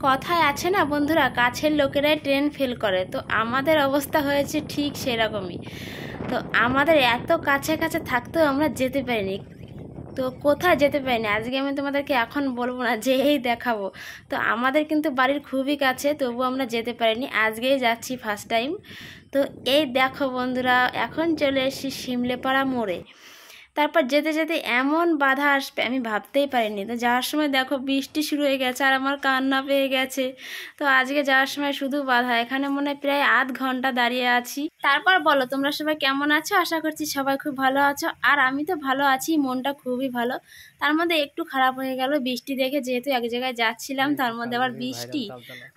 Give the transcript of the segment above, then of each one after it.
কথায় আছে না বন্ধুরা, কাছের লোকেরাই ট্রেন ফেল করে। তো আমাদের অবস্থা হয়েছে ঠিক সেরকমই। তো আমাদের এত কাছে কাছে থাকতেও আমরা যেতে পারিনি। তো কোথায় যেতে পারিনি আজকে আমি তোমাদেরকে এখন বলবো না, যে এই দেখাবো। তো আমাদের কিন্তু বাড়ির খুবই কাছে, তবু আমরা যেতে পারিনি, আজকেই যাচ্ছি ফার্স্ট টাইম। তো এই দেখো বন্ধুরা, এখন চলে এসেছি শিমলেপাড়া মোড়ে। তারপর যেতে যেতে এমন বাধা আসবে আমি ভাবতেই পারিনি। তো যাওয়ার সময় দেখো বৃষ্টি শুরু হয়ে গেছে আর আমার কান্না পেয়ে গেছে। তো আজকে যাওয়ার সময় শুধু বাধা, এখানে মনে হয় প্রায় আধ ঘন্টা দাঁড়িয়ে আছি। তারপর বলো তোমরা সবাই কেমন আছো? আশা করছি সবাই খুব ভালো আছো, আর আমি তো ভালো আছি, মনটা খুবই ভালো। তার মধ্যে একটু খারাপ হয়ে গেল বৃষ্টি দেখে, যেহেতু এক জায়গায় যাচ্ছিলাম তার মধ্যে আবার বৃষ্টি।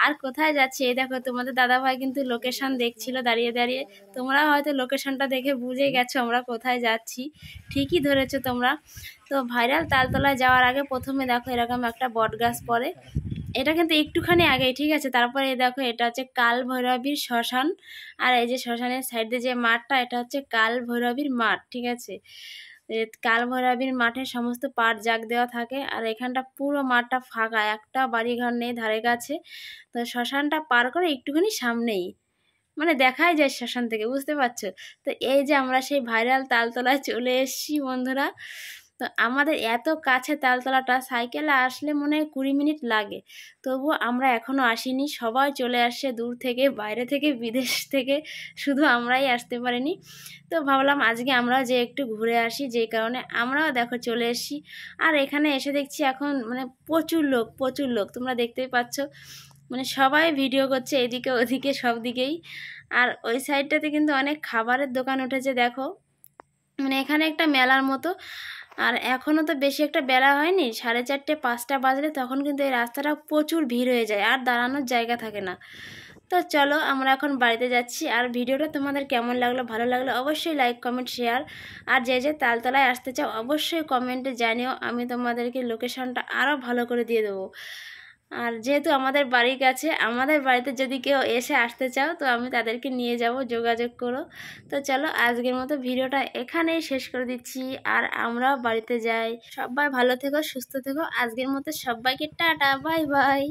আর কোথায় যাচ্ছি এই দেখো, তোমাদের দাদাভাই কিন্তু লোকেশন দেখছিল দাঁড়িয়ে দাঁড়িয়ে। তোমরা হয়তো লোকেশনটা দেখে বুঝে গেছো আমরা কোথায় যাচ্ছি, ঠিকই ধরেছো তোমরা। তো ভাইরাল তালতলায় যাওয়ার আগে প্রথমে দেখো এরকম একটা বট গাছ পড়ে, এটা কিন্তু একটুখানি আগেই, ঠিক আছে। তারপরে দেখো এটা হচ্ছে কাল ভৈরবীর শ্মশান, আর এই যে শ্মশানের সাইডে যে মাঠটা, এটা হচ্ছে কাল ভৈরবীর মাঠ, ঠিক আছে। কাল ভৈরবীর মাঠে সমস্ত পাট জাগ দেওয়া থাকে, আর এখানটা পুরো মাঠটা ফাঁকা, একটা বাড়িঘর নেই ধারে কাছে। তো শ্মশানটা পার করে একটুখানি সামনেই, মানে দেখাই যায় শ্মশান থেকে, বুঝতে পারছো। তো এই যে আমরা সেই ভাইরাল তালতলায় চলে এসেছি বন্ধুরা। তো আমাদের এত কাছে তালতলাটা, সাইকেলে আসলে মনে হয় 20 মিনিট লাগে, তবুও আমরা এখনও আসিনি। সবাই চলে আসছে দূর থেকে, বাইরে থেকে, বিদেশ থেকে, শুধু আমরাই আসতে পারিনি। তো ভাবলাম আজকে আমরাও যে একটু ঘুরে আসি, যেই কারণে আমরাও দেখো চলে এসেছি। আর এখানে এসে দেখছি এখন মানে প্রচুর লোক, প্রচুর লোক, তোমরা দেখতেই পাচ্ছ। মানে সবাই ভিডিও করছে এদিকে ওদিকে সব দিকেই। আর ওই সাইডটাতে কিন্তু অনেক খাবারের দোকান উঠেছে দেখো, মানে এখানে একটা মেলার মতো। আর এখনও তো বেশি একটা বেলা হয়নি, 4:30 5টা বাজলে তখন কিন্তু এই রাস্তাটা প্রচুর ভিড় হয়ে যায়, আর দাঁড়ানোর জায়গা থাকে না। তো চলো আমরা এখন বাড়িতে যাচ্ছি। আর ভিডিওটা তোমাদের কেমন লাগলো, ভালো লাগলো অবশ্যই লাইক কমেন্ট শেয়ার। আর যে যে তালতলায় আসতে চাও অবশ্যই কমেন্টে জানিও, আমি তোমাদেরকে লোকেশনটা আরও ভালো করে দিয়ে দেবো। আর যেহেতু আমাদের বাড়ির কাছে, আমাদের বাড়িতে যদি কেউ এসে আসতে চাও তো আমি তাদেরকে নিয়ে যাব, যোগাযোগ করো। তো চলো আজকের মতো ভিডিওটা এখানেই শেষ করে দিচ্ছি, আর আমরাও বাড়িতে যাই। সবাই ভালো থেকো, সুস্থ থেকো, আজকের মতো সবাইকে টাটা, বাই বাই।